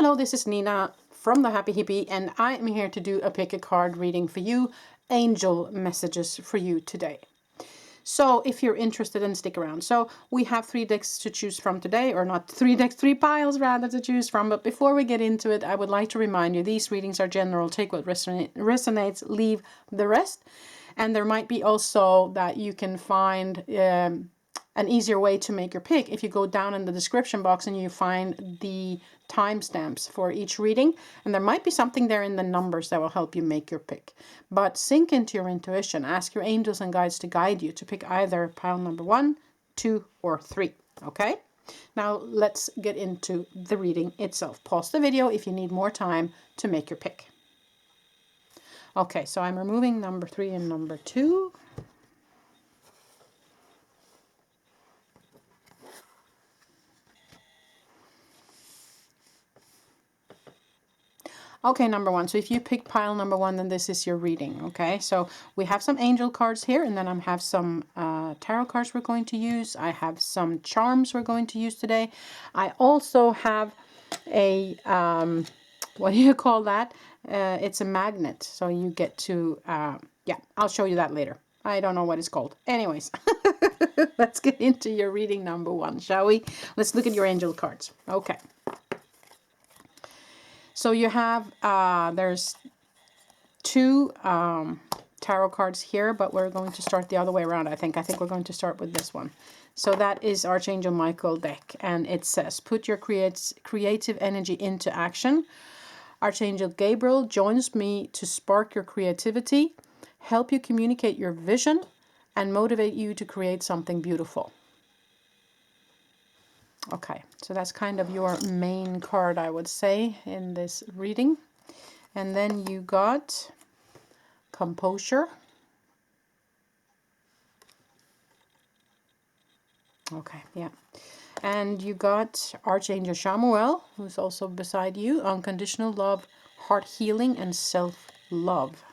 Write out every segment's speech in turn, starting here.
Hello, this is Nina from the Happy Hippie, and I am here to do a pick a card reading for you, angel messages for you today. So if you're interested, then stick around. So we have 3 decks to choose from today, or not 3 decks, 3 piles rather to choose from. But before we get into it, I would like to remind you, these readings are general. Take what resonates, leave the rest. And there might be also that you can find an easier way to make your pick if you go down in the description box and you find the timestamps for each reading, and there might be something there in the numbers that will help you make your pick. But sink into your intuition, ask your angels and guides to guide you to pick either pile number 1, 2, or 3. Okay, now let's get into the reading itself. Pause the video if you need more time to make your pick. Okay, so I'm removing number 3 and number 2. Okay, number 1. So if you pick pile number 1, then this is your reading. Okay, so we have some angel cards here, and then I have some tarot cards we're going to use. I have some charms we're going to use today. I also have a, what do you call that? It's a magnet. So you get to, yeah, I'll show you that later. I don't know what it's called. Anyways, let's get into your reading number 1, shall we? Let's look at your angel cards. Okay. So you have, there's 2 tarot cards here, but we're going to start the other way around, I think. I think we're going to start with this one. So that is Archangel Michael deck, and it says, put your creative energy into action. Archangel Gabriel joins me to spark your creativity, help you communicate your vision, and motivate you to create something beautiful. Okay, so that's kind of your main card, I would say, in this reading. And then you got composure. Okay, yeah. And you got Archangel Chamuel, who's also beside you. Unconditional love, heart healing, and self-love.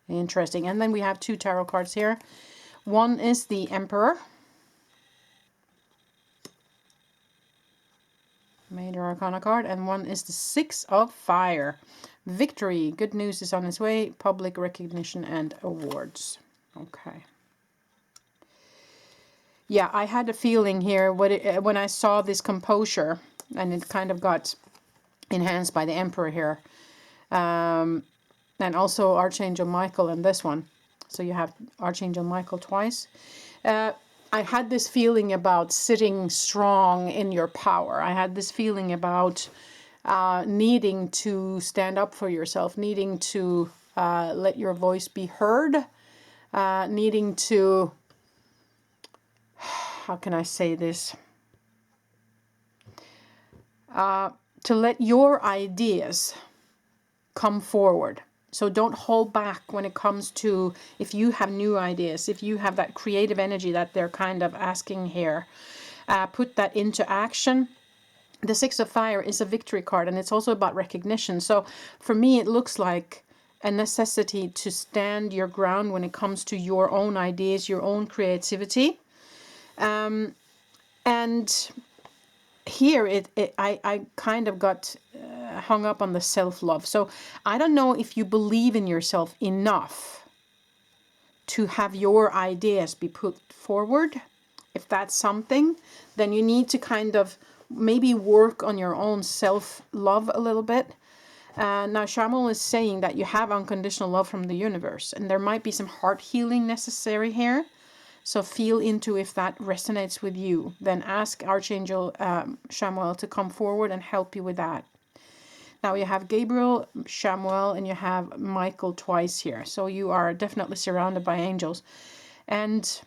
Interesting. And then we have 2 tarot cards here. One is the Emperor. Major Arcana card, and one is the 6 of Fire. Victory, good news is on its way, public recognition and awards. Okay. Yeah, I had a feeling here when I saw this composure, and it kind of got enhanced by the Emperor here. And also Archangel Michael in this one. So you have Archangel Michael twice. I had this feeling about sitting strong in your power. I had this feeling about needing to stand up for yourself, needing to let your voice be heard, needing to, how can I say this? To let your ideas come forward. So don't hold back when it comes to, if you have new ideas, if you have that creative energy that they're kind of asking here, put that into action. The 6 of Fire is a victory card, and it's also about recognition. So for me, it looks like a necessity to stand your ground when it comes to your own ideas, your own creativity. And here I kind of got hung up on the self-love. So I don't know if you believe in yourself enough to have your ideas be put forward. If that's something, then you need to kind of maybe work on your own self-love a little bit. Now Shamuel is saying that you have unconditional love from the universe, and there might be some heart healing necessary here. So feel into if that resonates with you. Then ask Archangel Chamuel to come forward and help you with that. Now you have Gabriel, Chamuel, and you have Michael twice here. So you are definitely surrounded by angels. And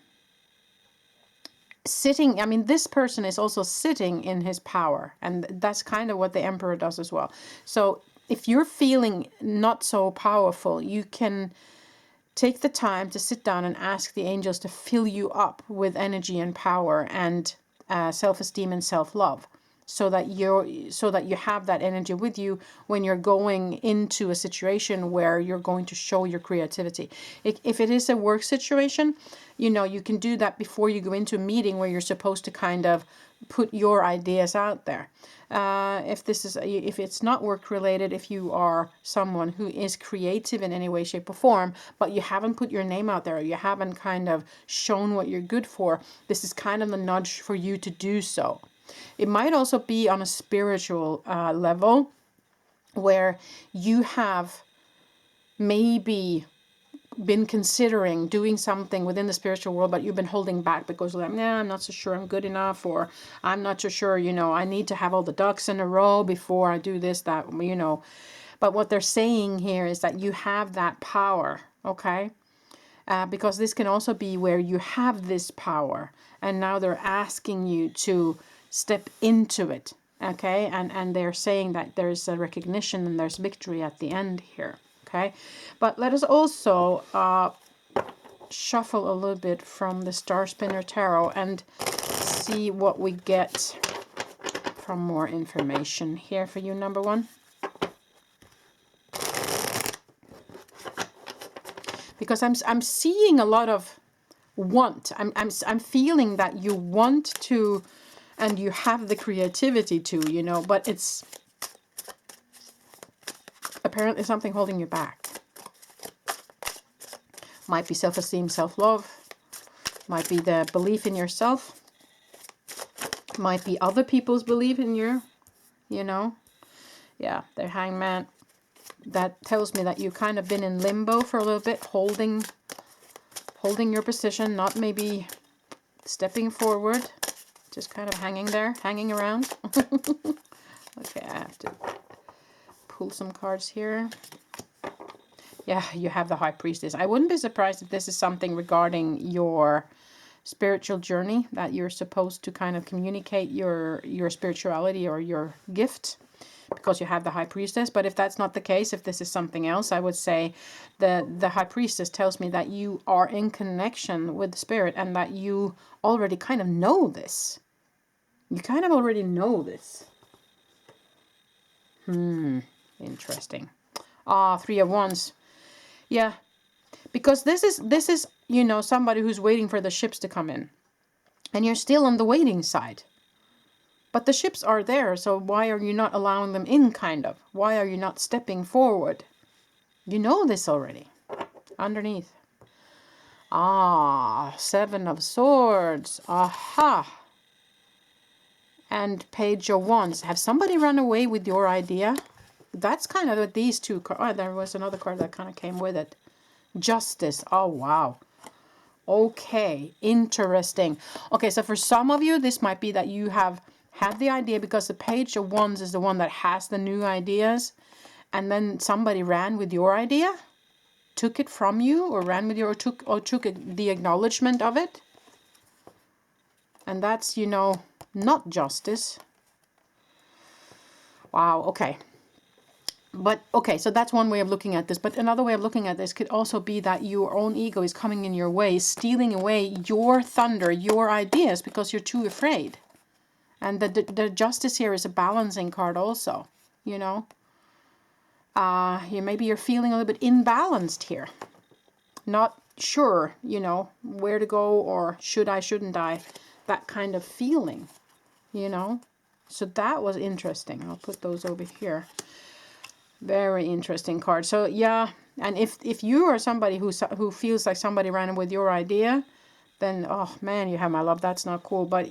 sitting, I mean, this person is also sitting in his power. And that's kind of what the Emperor does as well. So if you're feeling not so powerful, you can take the time to sit down and ask the angels to fill you up with energy and power and self-esteem and self-love, so that you have that energy with you when you're going into a situation where you're going to show your creativity. If it is a work situation, you know, you can do that before you go into a meeting where you're supposed to kind of put your ideas out there. If it's not work related, if you are someone who is creative in any way, shape or form, but you haven't put your name out there, you haven't kind of shown what you're good for, this is kind of the nudge for you to do so. It might also be on a spiritual level, where you have maybe been considering doing something within the spiritual world, but you've been holding back because you're like, nah, I'm not so sure I'm good enough, or I'm not so sure, I need to have all the ducks in a row before I do this, that, But what they're saying here is that you have that power, okay? Because this can also be where you have this power, and now they're asking you to step into it, okay? And they're saying that there's a recognition and there's victory at the end here. Okay, but let us also shuffle a little bit from the Star Spinner Tarot and see what we get from more information here for you, number one. Because I'm seeing a lot of want. I'm feeling that you want to, and you have the creativity to, but it's apparently something holding you back. Might be self-esteem, self-love. Might be the belief in yourself. Might be other people's belief in you, Yeah, the Hangman. That tells me that you've kind of been in limbo for a little bit, holding your position, not maybe stepping forward, just kind of hanging there, hanging around. Okay, I have to pull some cards here. Yeah, you have the High Priestess. I wouldn't be surprised if this is something regarding your spiritual journey, that you're supposed to kind of communicate your spirituality or your gift, because you have the High Priestess. But if that's not the case, if this is something else, I would say the High Priestess tells me that you are in connection with the Spirit, and that you already kind of know this. You kind of already know this. Interesting. Three of Wands. Yeah, because this is somebody who's waiting for the ships to come in, and you're still on the waiting side. But the ships are there, so why are you not allowing them in, kind of? Why are you not stepping forward? You know this already. Underneath. Seven of Swords. Aha. And Page of Wands. Have somebody run away with your idea? That's kind of what these two cards. Oh, there was another card that kind of came with it. Justice. Oh, wow. Okay, interesting. Okay, so for some of you, this might be that you have had the idea, because the Page of Wands is the one that has the new ideas, and then somebody ran with your idea, took it from you, or ran with your, or took the acknowledgement of it. And that's, not justice. Wow, okay. But, okay, so that's one way of looking at this. But another way of looking at this could also be that your own ego is coming in your way, stealing away your thunder, your ideas, because you're too afraid. And the Justice here is a balancing card also, maybe you're feeling a little bit imbalanced here. Not sure, where to go, or should I, shouldn't I, that kind of feeling, So that was interesting. I'll put those over here. Very interesting card. So yeah, and if you are somebody who feels like somebody ran with your idea, then, oh man, you have my love. That's not cool. But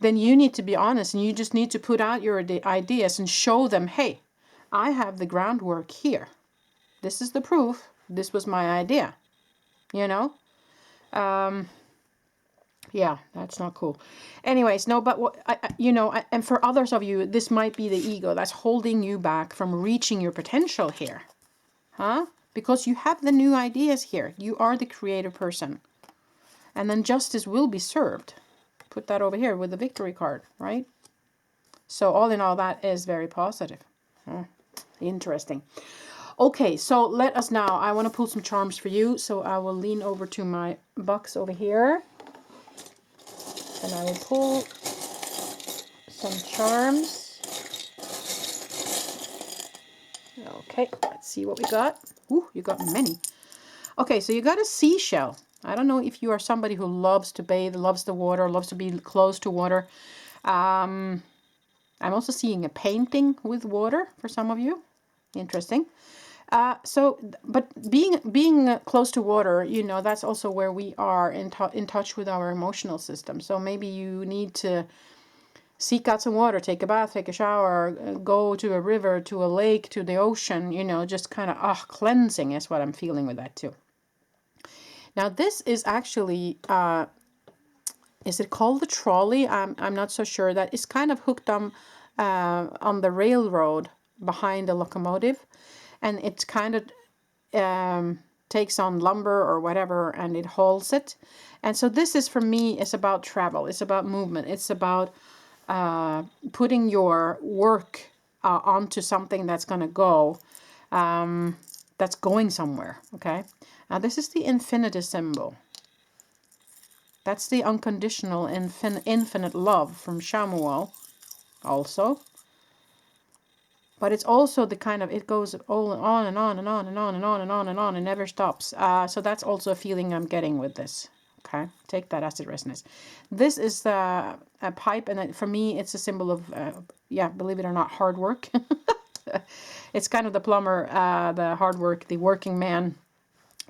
then you need to be honest, and you just need to put out your ideas and show them, hey, I have the groundwork here. This is the proof. This was my idea. Yeah, that's not cool. Anyways, no, but what and for others of you, this might be the ego that's holding you back from reaching your potential here, because you have the new ideas here. You are the creative person, and then justice will be served. Put that over here with the victory card, right? So all in all, that is very positive. Interesting. Okay, so let us now, I want to pull some charms for you, so I will lean over to my box over here. And I will pull some charms. Okay, let's see what we got. Ooh, you got many. Okay, so you got a seashell. I don't know if you are somebody who loves to bathe, loves the water, loves to be close to water. I'm also seeing a painting with water for some of you. Interesting. But being close to water, you know, that's also where we are in touch with our emotional system. So maybe you need to seek out some water, take a bath, take a shower, go to a river, to a lake, to the ocean, you know, just kind of cleansing is what I'm feeling with that too. Now this is actually, is it called the trolley? I'm not so sure. That is kind of hooked on the railroad behind the locomotive, and it kind of takes on lumber or whatever, and it hauls it. And so this is, for me, it's about travel. It's about movement. It's about putting your work onto something that's going to go, that's going somewhere. Okay. Now this is the infinity symbol. That's the unconditional infinite love from Shamuel also. But it's also the kind of, it goes all on and on and on and on and on and on and on and never stops. So that's also a feeling I'm getting with this. Okay, take that as it resonates. This is a pipe, and for me, it's a symbol of, yeah, believe it or not, hard work. It's kind of the plumber, the hard work, the working man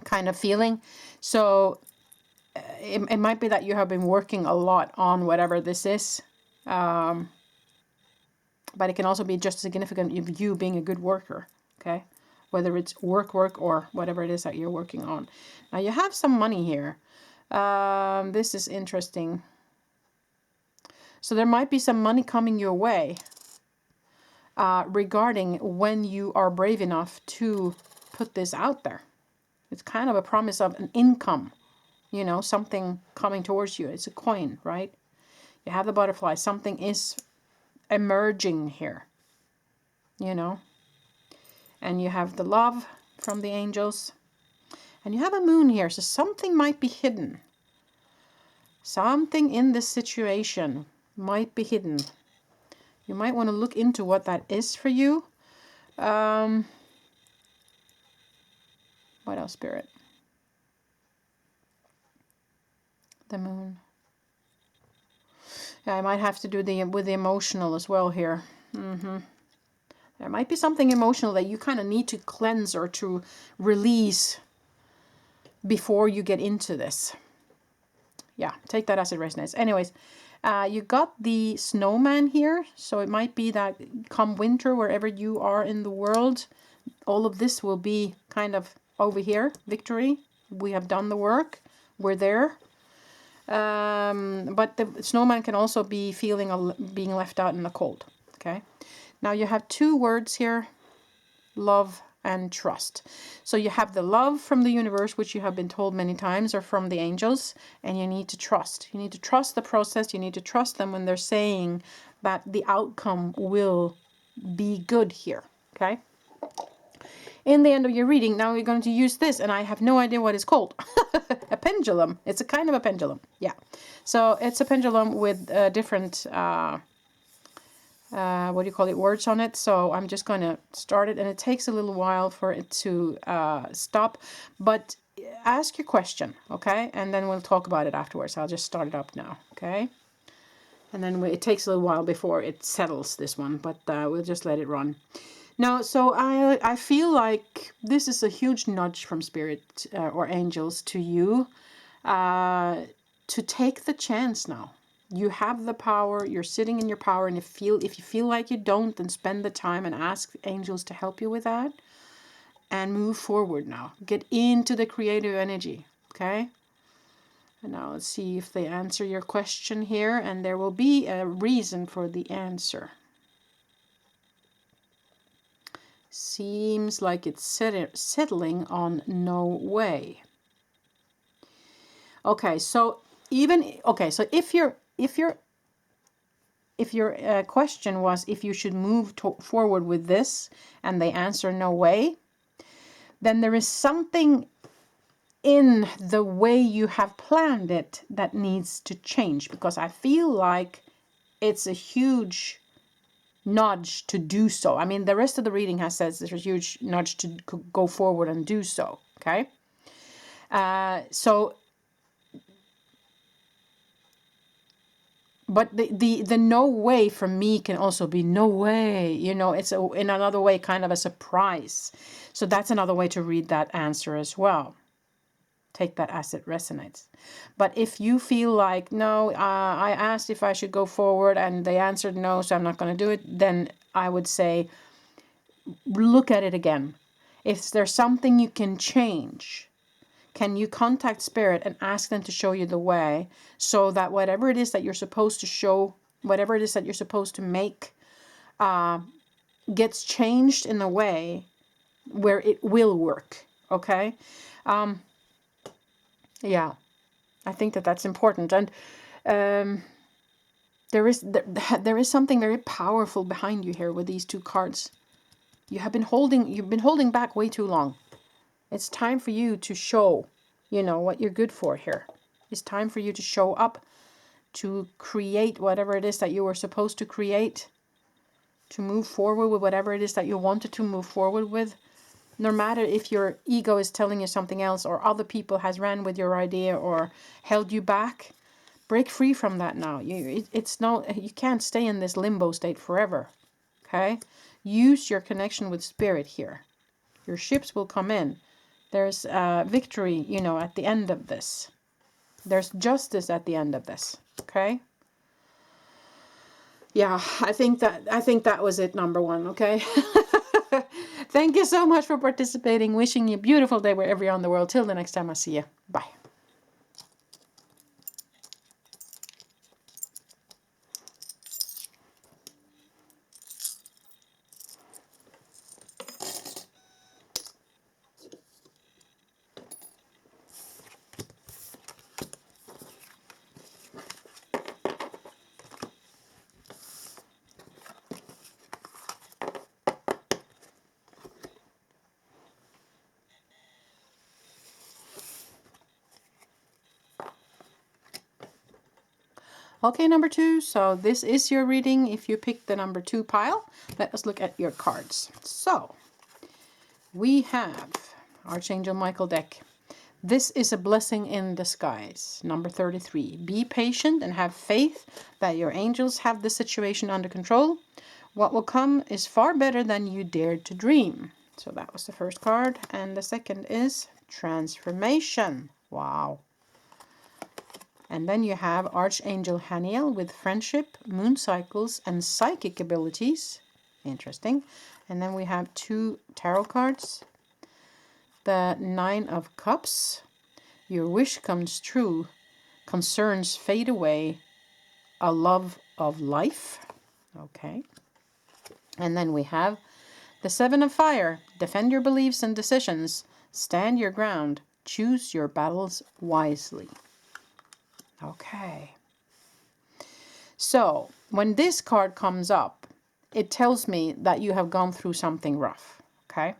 kind of feeling. So it might be that you have been working a lot on whatever this is. But it can also be just significant of you being a good worker, okay? Whether it's work or whatever it is that you're working on. Now you have some money here. This is interesting. So there might be some money coming your way regarding when you are brave enough to put this out there. It's kind of a promise of an income, you know, something coming towards you. It's a coin, right? You have the butterfly. Something is emerging here, you know. And you have the love from the angels. And you have a moon here, so something might be hidden. Something in this situation might be hidden. You might want to look into what that is for you. What else, Spirit? The moon. Yeah, I might have to do with the emotional as well here. There might be something emotional that you kind of need to cleanse or to release before you get into this. Yeah, take that as it resonates. Anyways, you got the snowman here. So it might be that come winter, wherever you are in the world, all of this will be kind of over here. Victory. We have done the work. We're there. But the snowman can also be feeling being left out in the cold. Okay. Now you have two words here. Love and trust. So you have the love from the universe, which you have been told many times, or from the angels, and you need to trust. You need to trust the process. You need to trust them when they're saying that the outcome will be good here. Okay. In the end of your reading, now we're going to use this, and I have no idea what it's called. A pendulum. It's a kind of a pendulum. Yeah. So it's a pendulum with different what do you call it, words on it. So I'm just going to start it, and it takes a little while for it to stop, but ask your question, okay? And then we'll talk about it afterwards. I'll just start it up now, okay? And then it takes a little while before it settles, this one, but we'll just let it run. Now, so I feel like this is a huge nudge from Spirit or angels to you to take the chance now. You have the power, you're sitting in your power, and if you feel like you don't, then spend the time and ask angels to help you with that and move forward now. Get into the creative energy, okay? And now let's see if they answer your question here, and there will be a reason for the answer. Seems like it's settling on no way. Okay, so so if your question was if you should move forward with this, and they answer no way, then there is something in the way you have planned it that needs to change, because I feel like it's a huge nudge to do so. I mean, the rest of the reading says there's a huge nudge to go forward and do so, okay? But the no way for me can also be no way. You know, it's in another way kind of a surprise. So that's another way to read that answer as well. Take that as it resonates. But if you feel like, no, I asked if I should go forward and they answered no, so I'm not going to do it, then I would say, look at it again. If there's something you can change, can you contact Spirit and ask them to show you the way, so that whatever it is that you're supposed to show, whatever it is that you're supposed to make, gets changed in a way where it will work. Okay? Yeah, I think that that's important. And there is something very powerful behind you here with these two cards. You've been holding back way too long. It's time for you to show, you know, what you're good for here. It's time for you to show up, to create whatever it is that you were supposed to create, to move forward with whatever it is that you wanted to move forward with. No matter if your ego is telling you something else, or other people has ran with your idea or held you back, break free from that now. You can't stay in this limbo state forever. Okay? Use your connection with Spirit here. Your ships will come in. There's victory, you know, at the end of this. There's justice at the end of this. Okay? Yeah, I think that was it, number one. Okay? Thank you so much for participating. Wishing you a beautiful day wherever you're in the world. Till the next time I see you. Bye. Okay, number two. So this is your reading. If you picked the number 2 pile, let us look at your cards. So we have Archangel Michael deck. This is a blessing in disguise. Number 33. Be patient and have faith that your angels have the situation under control. What will come is far better than you dared to dream. So that was the first card. And the second is transformation. Wow. And then you have Archangel Haniel with friendship, moon cycles, and psychic abilities. Interesting. And then we have 2 tarot cards. The 9 of Cups. Your wish comes true. Concerns fade away. A love of life. Okay. And then we have the 7 of Fire. Defend your beliefs and decisions. Stand your ground. Choose your battles wisely. Okay. So, when this card comes up, it tells me that you have gone through something rough. Okay?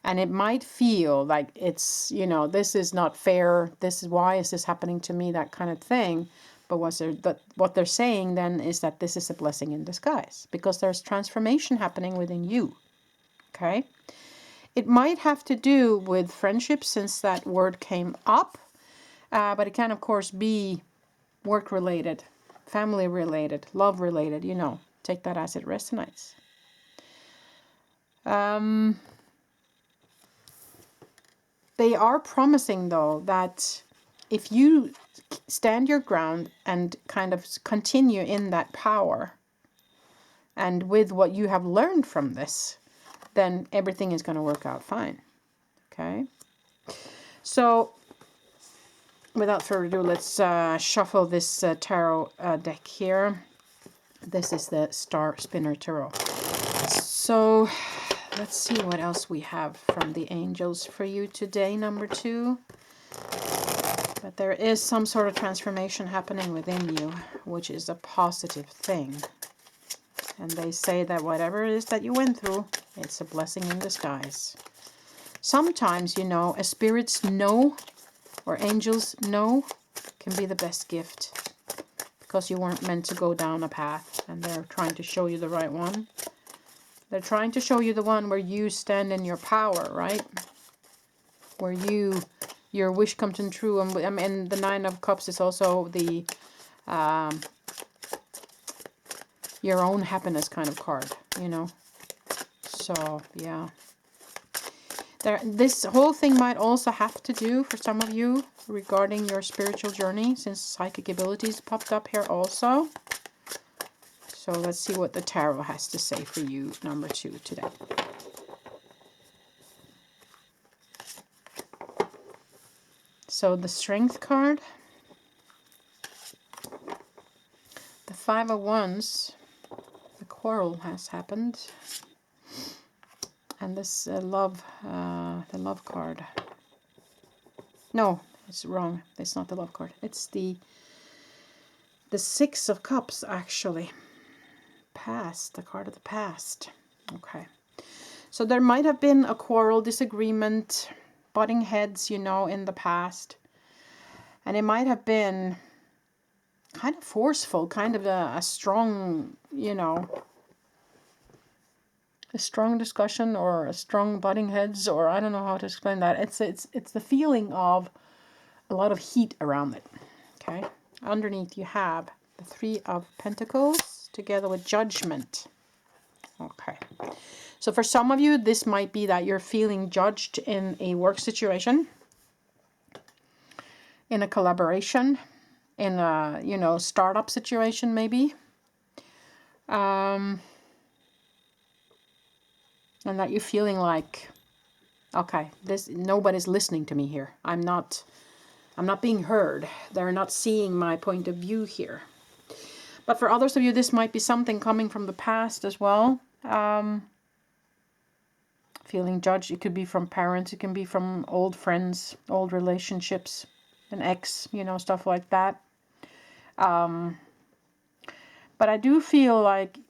And it might feel like it's, you know, this is not fair. This is, why is this happening to me? That kind of thing. But what they're saying then is that this is a blessing in disguise, because there's transformation happening within you. Okay? It might have to do with friendship, since that word came up. But it can, of course, be work-related, family-related, love-related, you know. Take that as it resonates. They are promising, though, that if you stand your ground and kind of continue in that power, and with what you have learned from this, then everything is going to work out fine. Okay? So, without further ado, let's shuffle this tarot deck here. This is the Star Spinner Tarot. So, let's see what else we have from the angels for you today, number 2. But there is some sort of transformation happening within you, which is a positive thing. And they say that whatever it is that you went through, it's a blessing in disguise. Sometimes, you know, a spirit's no, or angels no, can be the best gift. Because you weren't meant to go down a path, and they're trying to show you the right one. They're trying to show you the one where you stand in your power, right? Where your wish comes true. And the 9 of Cups is also the your own happiness kind of card, you know. So, yeah. This whole thing might also have to do, for some of you, regarding your spiritual journey, since psychic abilities popped up here also. So let's see what the tarot has to say for you, number 2, today. So the Strength card, the 5 of Wands, the quarrel has happened, and this the Love card. No, it's wrong. It's not the Love card. It's the 6 of Cups, actually. Past, the card of the past. Okay. So there might have been a quarrel, disagreement, butting heads, you know, in the past. And it might have been kind of forceful, kind of a strong, you know, a strong discussion or a strong butting heads, or I don't know how to explain that. It's the feeling of a lot of heat around it. Okay. Underneath you have the 3 of Pentacles together with Judgment. Okay. So for some of you, this might be that you're feeling judged in a work situation, in a collaboration, in a, you know, startup situation maybe. And that you're feeling like, okay, nobody's listening to me here. I'm not being heard. They're not seeing my point of view here. But for others of you, this might be something coming from the past as well. Feeling judged. It could be from parents. It can be from old friends, old relationships, an ex, you know, stuff like that. But I do feel like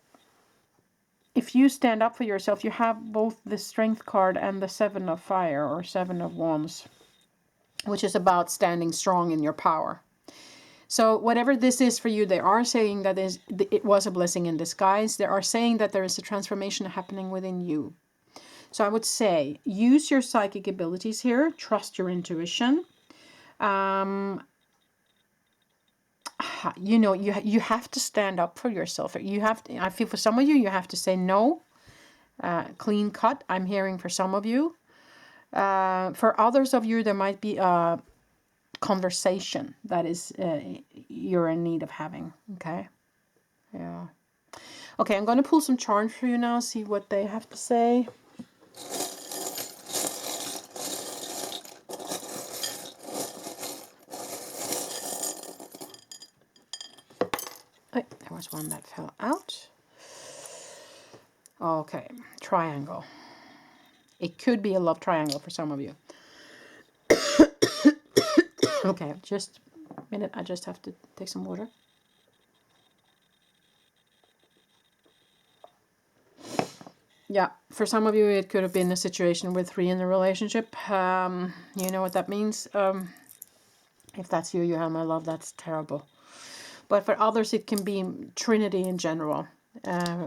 if you stand up for yourself, you have both the Strength card and the 7 of Fire, or 7 of Wands, which is about standing strong in your power. So whatever this is for you, they are saying that it was a blessing in disguise. They are saying that there is a transformation happening within you. So I would say, use your psychic abilities here. Trust your intuition. You know, you have to stand up for yourself. You have to, I feel for some of you, you have to say no. Clean cut, I'm hearing for some of you. For others of you, there might be a conversation that is you're in need of having. Okay. Yeah. Okay, I'm going to pull some charms for you now, see what they have to say. Oh, there was one that fell out. Okay, triangle. It could be a love triangle for some of you. Okay, just a minute. I just have to take some water. Yeah, for some of you, it could have been a situation with 3 in the relationship. You know what that means. If that's you, my love, that's terrible. But for others, it can be Trinity in general.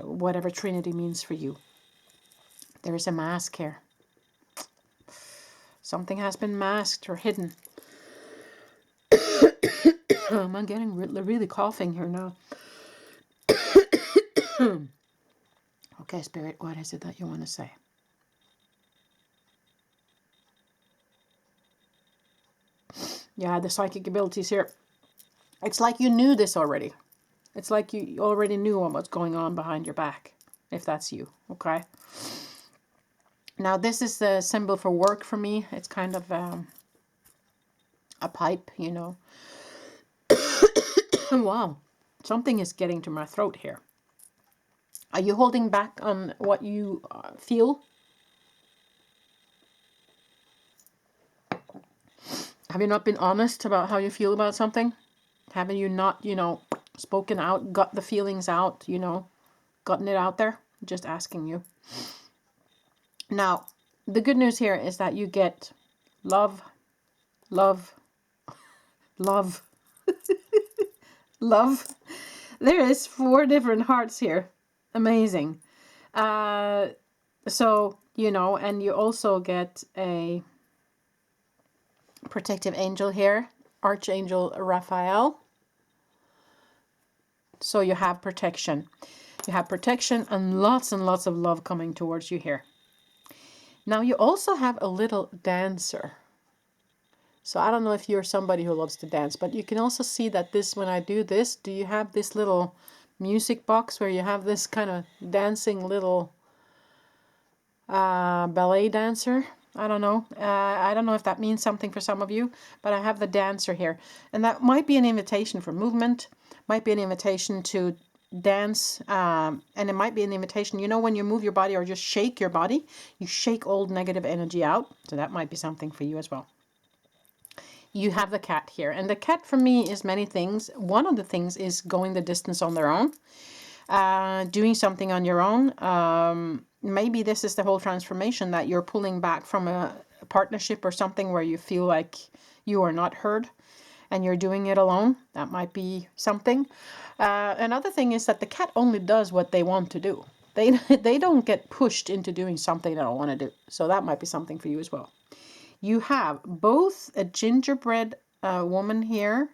Whatever Trinity means for you. There is a mask here. Something has been masked or hidden. I'm getting really coughing here now. Okay, Spirit, what is it that you want to say? Yeah, the psychic abilities here. It's like you knew this already. It's like you already knew what's going on behind your back, if that's you, okay? Now, this is the symbol for work for me. It's kind of a pipe, you know. Wow, something is getting to my throat here. Are you holding back on what you feel? Have you not been honest about how you feel about something? Haven't you not, you know, spoken out, got the feelings out, you know, gotten it out there? Just asking you. Now, the good news here is that you get love, love, love, love. There is 4 different hearts here. Amazing. So, you know, and you also get a protective angel here, Archangel Raphael. So you have protection. You have protection and lots of love coming towards you here. Now you also have a little dancer. So I don't know if you're somebody who loves to dance, but you can also see that this, when I do this, do you have this little music box where you have this kind of dancing little ballet dancer? I don't know. I don't know if that means something for some of you, but I have the dancer here. And that might be an invitation for movement, might be an invitation to dance, and it might be an invitation, you know, when you move your body or just shake your body, you shake old negative energy out. So that might be something for you as well. You have the cat here, and the cat for me is many things. One of the things is going the distance on their own, doing something on your own. Maybe this is the whole transformation, that you're pulling back from a partnership or something where you feel like you are not heard and you're doing it alone. That might be something. Another thing is that the cat only does what they want to do. They don't get pushed into doing something they don't want to do. So that might be something for you as well. You have both a gingerbread woman here,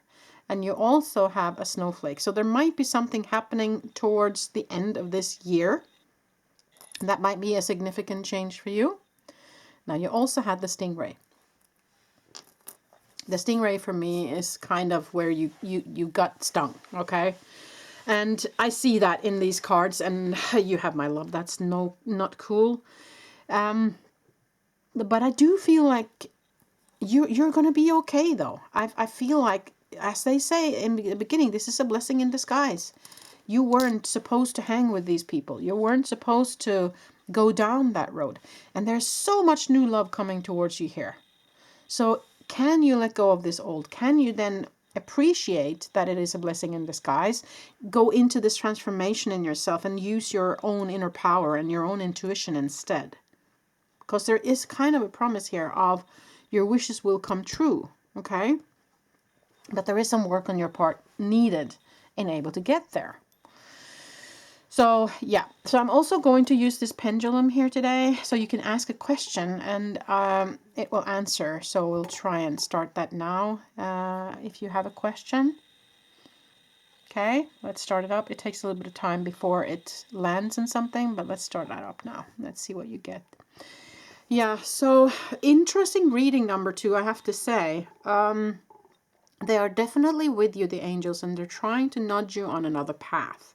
and you also have a snowflake. So there might be something happening towards the end of this year. That might be a significant change for you. Now you also had the stingray. The stingray for me is kind of where you got stung, okay? And I see that in these cards, and you have my love. That's not cool. But I do feel like you're going to be okay, though. I feel like, as they say in the beginning, this is a blessing in disguise. You weren't supposed to hang with these people. You weren't supposed to go down that road. And there's so much new love coming towards you here. So can you let go of this old? Can you then appreciate that it is a blessing in disguise? Go into this transformation in yourself and use your own inner power and your own intuition instead. Because there is kind of a promise here of your wishes will come true, okay? But there is some work on your part needed in able to get there. So yeah, so I'm also going to use this pendulum here today. So you can ask a question and it will answer. So we'll try and start that now if you have a question. Okay, let's start it up. It takes a little bit of time before it lands in something, but let's start that up now. Let's see what you get. Yeah, so interesting reading number 2, I have to say. They are definitely with you, the angels, and they're trying to nudge you on another path.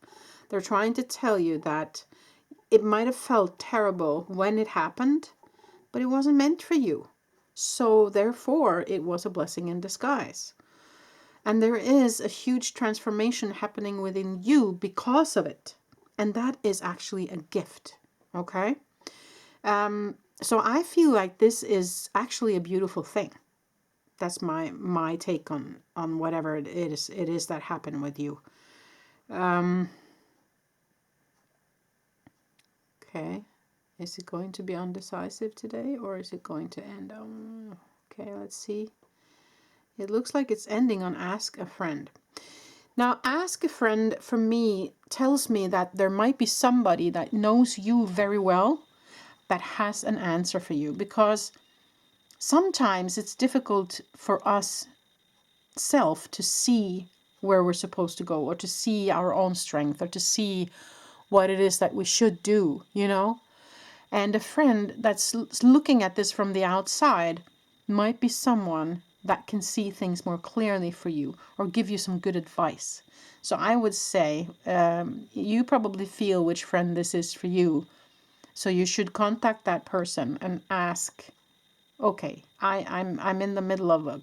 They're trying to tell you that it might have felt terrible when it happened, but it wasn't meant for you. So therefore, it was a blessing in disguise. And there is a huge transformation happening within you because of it. And that is actually a gift, okay? So I feel like this is actually a beautiful thing. That's my take on whatever it is that happened with you. Okay, is it going to be undecisive today, or is it going to end on... Okay, let's see. It looks like it's ending on ask a friend. Now, ask a friend for me tells me that there might be somebody that knows you very well that has an answer for you, because sometimes it's difficult for us self to see where we're supposed to go, or to see our own strength, or to see what it is that we should do, you know? And a friend that's looking at this from the outside might be someone that can see things more clearly for you, or give you some good advice. So I would say you probably feel which friend this is for you. So you should contact that person and ask, okay, I'm in the middle of a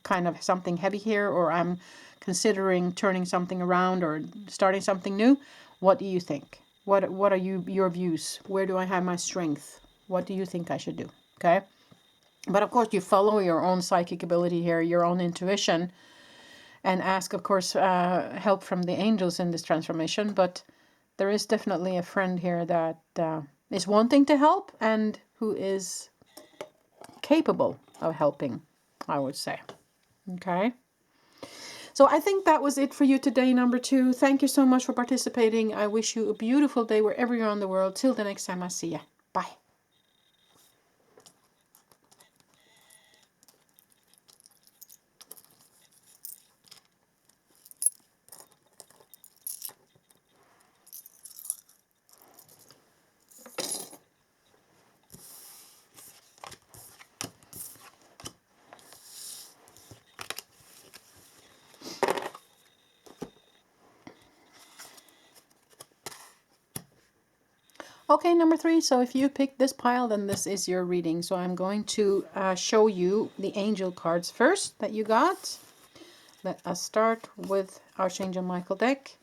kind of something heavy here, or I'm considering turning something around or starting something new. What do you think? What are your views? Where do I have my strength? What do you think I should do? Okay. But of course, you follow your own psychic ability here, your own intuition, and ask, of course, help from the angels in this transformation. But there is definitely a friend here that is wanting to help and who is capable of helping, I would say. Okay. So I think that was it for you today, number 2. Thank you so much for participating. I wish you a beautiful day wherever you're on the world. Till the next time I see you. Bye. Okay, number 3. So if you picked this pile, then this is your reading. So I'm going to show you the angel cards first that you got. Let us start with Archangel Michael deck.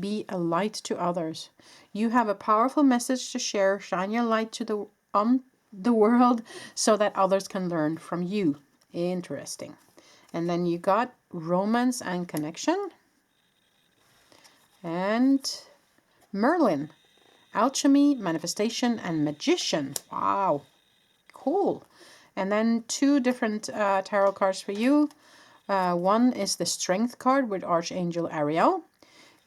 Be a light to others. You have a powerful message to share. Shine your light to the world so that others can learn from you. Interesting. And then you got romance and connection. And Merlin. Alchemy, manifestation, and magician. Wow. Cool. And then 2 different tarot cards for you. One is the Strength card with Archangel Ariel.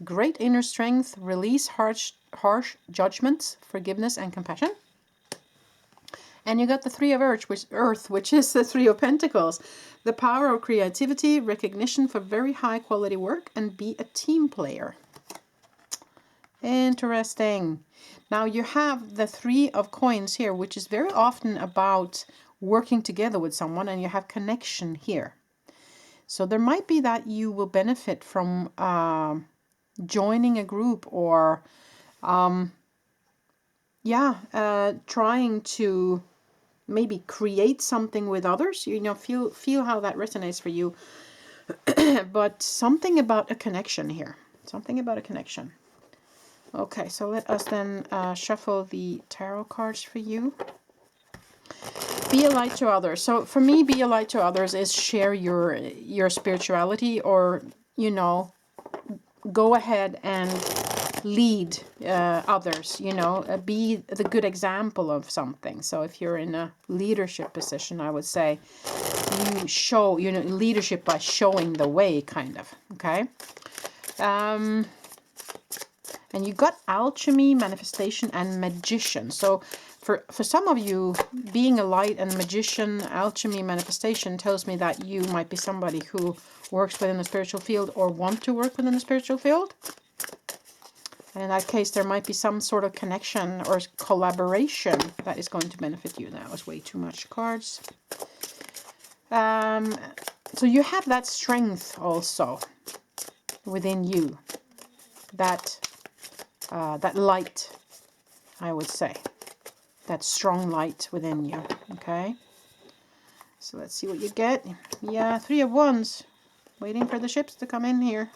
Great inner strength, release harsh judgments, forgiveness, and compassion. And you got the 3 of Earth, which is the 3 of Pentacles. The power of creativity, recognition for very high quality work, and be a team player. Interesting. Now you have the 3 of Coins here, which is very often about working together with someone, and you have connection here. So there might be that you will benefit from joining a group or trying to maybe create something with others. You know, feel how that resonates for you. But something about a connection here. Something about a connection. Okay, so let us then shuffle the tarot cards for you. Be a light to others. So for me, be a light to others is share your spirituality, or, you know, go ahead and lead others, you know, be the good example of something. So if you're in a leadership position, I would say you show, you know, leadership by showing the way, kind of, okay? And you got alchemy, manifestation, and magician. So for some of you, being a light and magician, alchemy, manifestation tells me that you might be somebody who works within the spiritual field or want to work within the spiritual field. And in that case, there might be some sort of connection or collaboration that is going to benefit you. That was way too much cards. So you have that strength also within you. That light, I would say. That strong light within you, okay? So let's see what you get. Yeah, 3 of Wands. Waiting for the ships to come in here.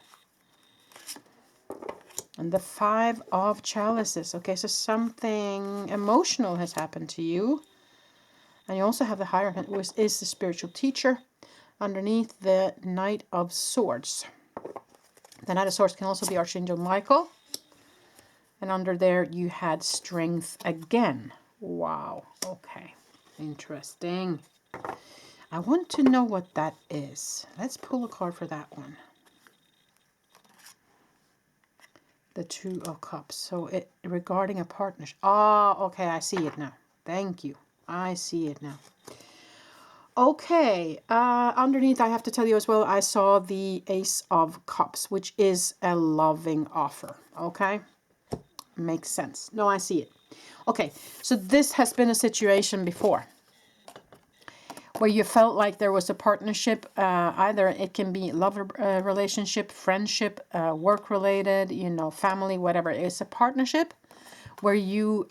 And the 5 of Chalices. Okay, so something emotional has happened to you. And you also have the Hierophant, which is the spiritual teacher. Underneath, the Knight of Swords. The Knight of Swords can also be Archangel Michael. And under there, you had strength again. Wow. Okay. Interesting. I want to know what that is. Let's pull a card for that one. The 2 of Cups. So regarding a partnership. Oh, okay. I see it now. Thank you. I see it now. Okay. Underneath, I have to tell you as well, I saw the Ace of Cups, which is a loving offer. Okay. Makes sense. No, I see it. Okay, so this has been a situation before where you felt like there was a partnership. Either it can be love relationship, friendship, work related, you know, family, whatever. It's a partnership where you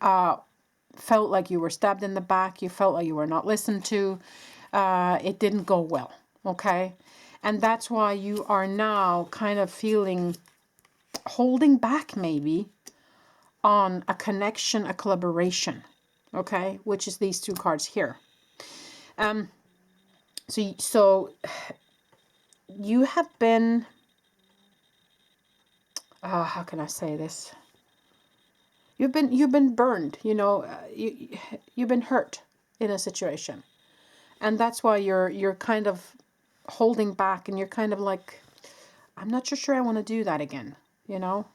felt like you were stabbed in the back. You felt like you were not listened to. It didn't go well. Okay, and that's why you are now kind of feeling holding back, maybe, on a connection, a collaboration, okay, which is these 2 cards here. So you have been, how can I say this? You've been burned, you know, you've been hurt in a situation, and that's why you're kind of holding back, and you're kind of like, I'm not sure I want to do that again. You know,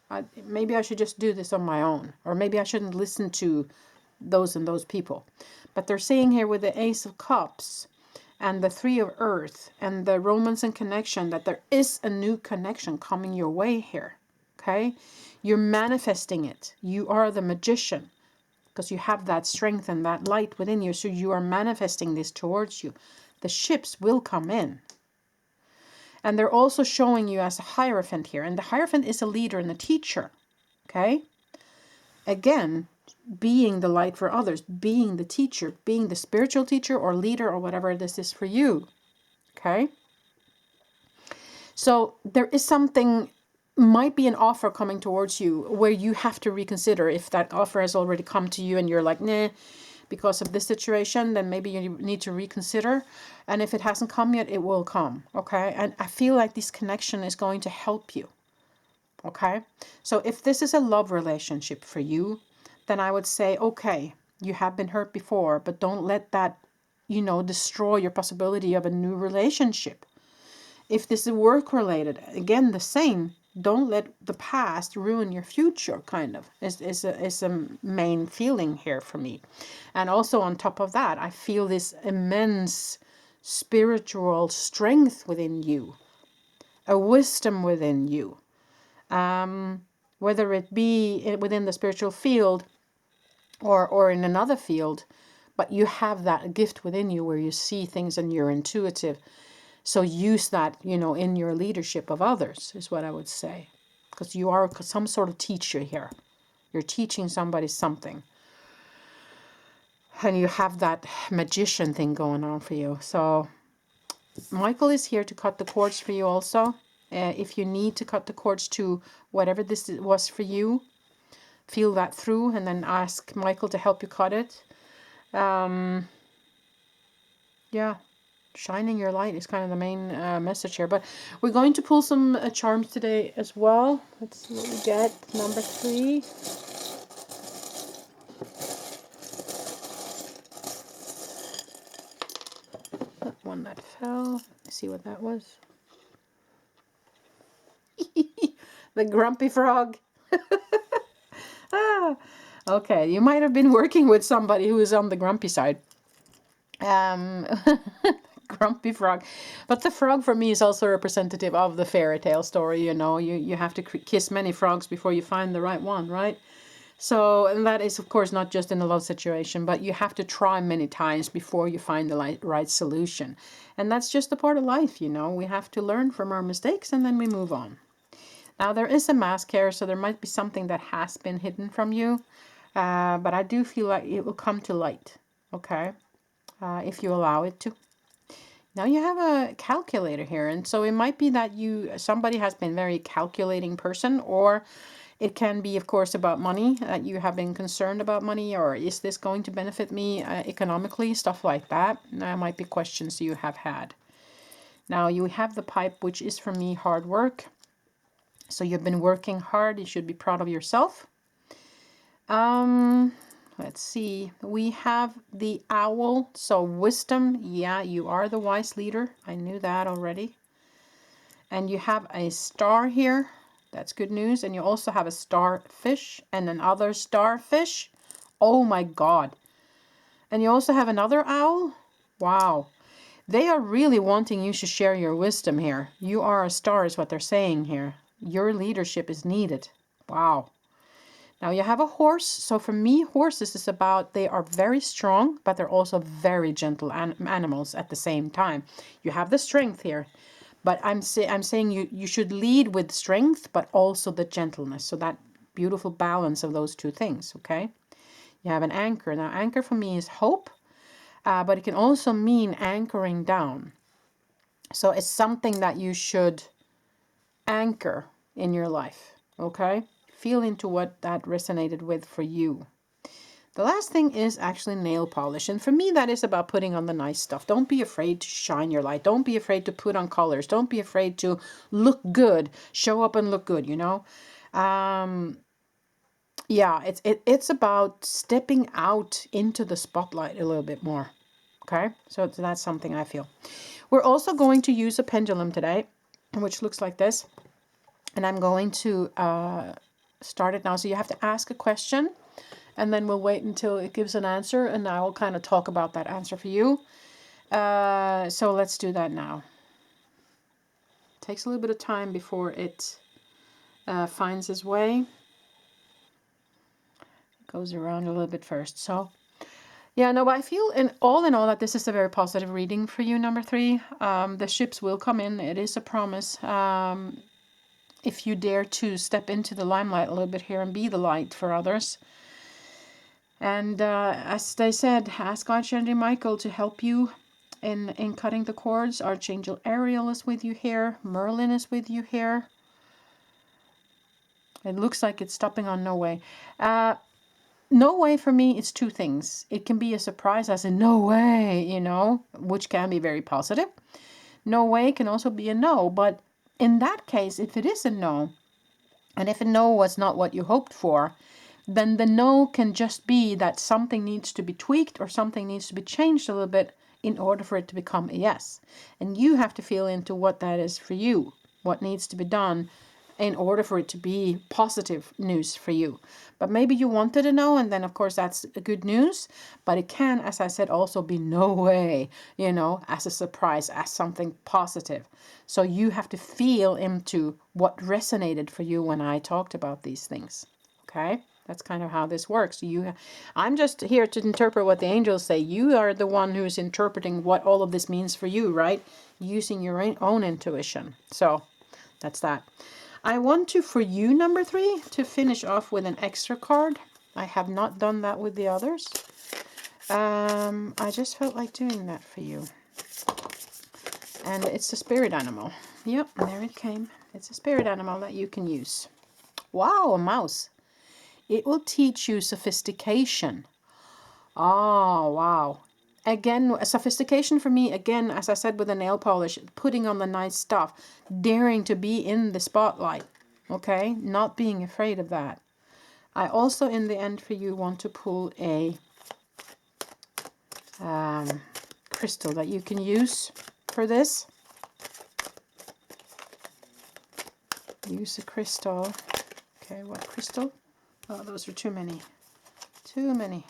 maybe I should just do this on my own, or maybe I shouldn't listen to those and those people. But they're saying here with the Ace of Cups and the 3 of Earth and the romance and connection that there is a new connection coming your way here. Okay, you're manifesting it. You are the magician because you have that strength and that light within you. So you are manifesting this towards you. The ships will come in. And they're also showing you as a Hierophant here. And the Hierophant is a leader and a teacher. Okay? Again, being the light for others, being the teacher, being the spiritual teacher or leader or whatever this is for you. Okay? So there is something, might be an offer coming towards you where you have to reconsider. If that offer has already come to you and you're like, nah, because of this situation, then maybe you need to reconsider. And if it hasn't come yet, it will come. Okay? And I feel like this connection is going to help you. Okay? So if this is a love relationship for you, then I would say, okay, you have been hurt before, but don't let that, destroy your possibility of a new relationship. If this is work related, again, the same. Don't let the past ruin your future, kind of, is a main feeling here for me. And also on top of that, I feel this immense spiritual strength within you, a wisdom within you. Whether it be within the spiritual field or in another field, but you have that gift within you where you see things and you're intuitive. So use that, in your leadership of others, is what I would say. Because you are some sort of teacher here. You're teaching somebody something. And you have that magician thing going on for you. So Michael is here to cut the cords for you also. If you need to cut the cords to whatever this was for you, feel that through and then ask Michael to help you cut it. Yeah, shining your light is kind of the main message here. But we're going to pull some charms today as well. Let's see what we get. Number 3. That one that fell. Let's see what that was. The grumpy frog. Okay, you might have been working with somebody who is on the grumpy side. Grumpy frog. But the frog for me is also representative of the fairy tale story. You have to kiss many frogs before you find the right one, right? So, and that is of course not just in a love situation, but you have to try many times before you find the right solution. And that's just a part of life. We have to learn from our mistakes and then we move on. Now there is a mask here, so there might be something that has been hidden from you, but I do feel like it will come to light, okay, if you allow it to. Now you have a calculator here, and so it might be that somebody has been very calculating person, or it can be, of course, about money, that you have been concerned about money, or is this going to benefit me economically, stuff like that. That might be questions you have had. Now you have the pipe, which is for me hard work. So you've been working hard. You should be proud of yourself. Let's see. We have the owl. So wisdom. Yeah, you are the wise leader. I knew that already. And you have a star here. That's good news. And you also have a starfish and another starfish. Oh my God. And you also have another owl. Wow. They are really wanting you to share your wisdom here. You are a star is what they're saying here. Your leadership is needed. Wow. Now you have a horse. So for me, horses is about, they are very strong, but they're also very gentle animals at the same time. You have the strength here, but I'm saying you should lead with strength, but also the gentleness. So that beautiful balance of those two things, okay? You have an anchor. Now anchor for me is hope, but it can also mean anchoring down. So it's something that you should anchor in your life, okay? Feel into what that resonated with for you. The last thing is actually nail polish. And for me, that is about putting on the nice stuff. Don't be afraid to shine your light. Don't be afraid to put on colors. Don't be afraid to look good. Show up and look good, Yeah, it's about stepping out into the spotlight a little bit more. Okay, so that's something I feel. We're also going to use a pendulum today, which looks like this. And I'm going to start it now. So you have to ask a question, and then we'll wait until it gives an answer, and I will kind of talk about that answer for you. So let's do that now. It takes a little bit of time before it finds its way. It goes around a little bit first. So yeah, no, but I feel in all that this is a very positive reading for you, number 3. The ships will come in. It is a promise. If you dare to step into the limelight a little bit here and be the light for others. And as they said, ask Archangel Michael to help you in cutting the cords. Archangel Ariel is with you here. Merlin is with you here. It looks like it's stopping on no way. No way for me is two things. It can be a surprise as in no way, you know, which can be very positive. No way can also be a no, but in that case, if it is a no, and if a no was not what you hoped for, then the no can just be that something needs to be tweaked or something needs to be changed a little bit in order for it to become a yes. And you have to feel into what that is for you, what needs to be done in order for it to be positive news for you. But maybe you wanted a no, and then of course that's good news, but it can, as I said, also be no way, you know, as a surprise, as something positive. So you have to feel into what resonated for you when I talked about these things. Okay, that's kind of how this works. I'm just here to interpret what the angels say. You are the one who's interpreting what all of this means for you, right? Using your own intuition. So that's that. I want to, for you, number 3, to finish off with an extra card. I have not done that with the others. I just felt like doing that for you. And it's a spirit animal. Yep, there it came. It's a spirit animal that you can use. Wow, a mouse. It will teach you sophistication. Oh, wow. Again, sophistication for me, again, as I said with the nail polish, putting on the nice stuff, daring to be in the spotlight, okay? Not being afraid of that. I also, in the end, for you, want to pull a crystal that you can use for this. Use a crystal. Okay, what crystal? Oh, those are too many. Too many.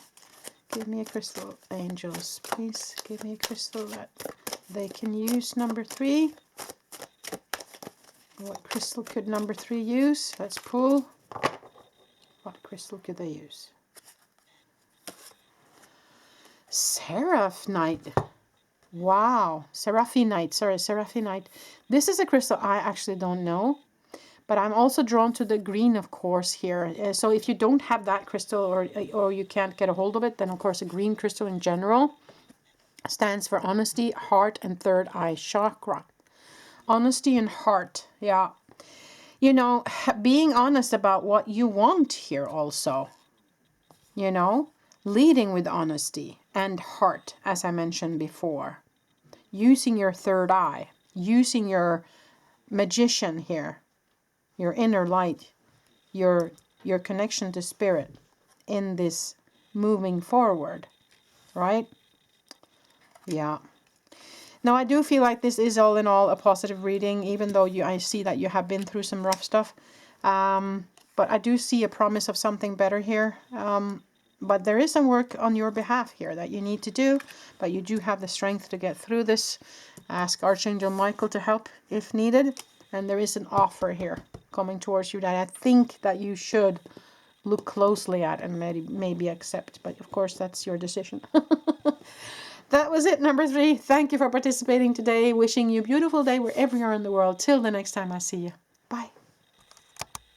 Give me a crystal, angels. Please give me a crystal that they can use, number 3. What crystal could number 3 use? Let's pull. What crystal could they use? Seraphite. Wow. Seraphite. Sorry, Seraphite. This is a crystal I actually don't know. But I'm also drawn to the green, of course, here. So if you don't have that crystal or you can't get a hold of it, then of course a green crystal in general stands for honesty, heart, and third eye chakra. Honesty and heart, yeah. You know, being honest about what you want here also. You know, leading with honesty and heart, as I mentioned before. Using your third eye, using your magician here. Your inner light, your connection to spirit in this moving forward, right? Yeah. Now I do feel like this is all in all a positive reading, even though I see that you have been through some rough stuff. But I do see a promise of something better here. But there is some work on your behalf here that you need to do, but you do have the strength to get through this. Ask Archangel Michael to help if needed. And there is an offer here coming towards you that I think that you should look closely at and maybe accept. But of course, that's your decision. That was it, number 3. Thank you for participating today. Wishing you a beautiful day wherever you are in the world. Till the next time I see you.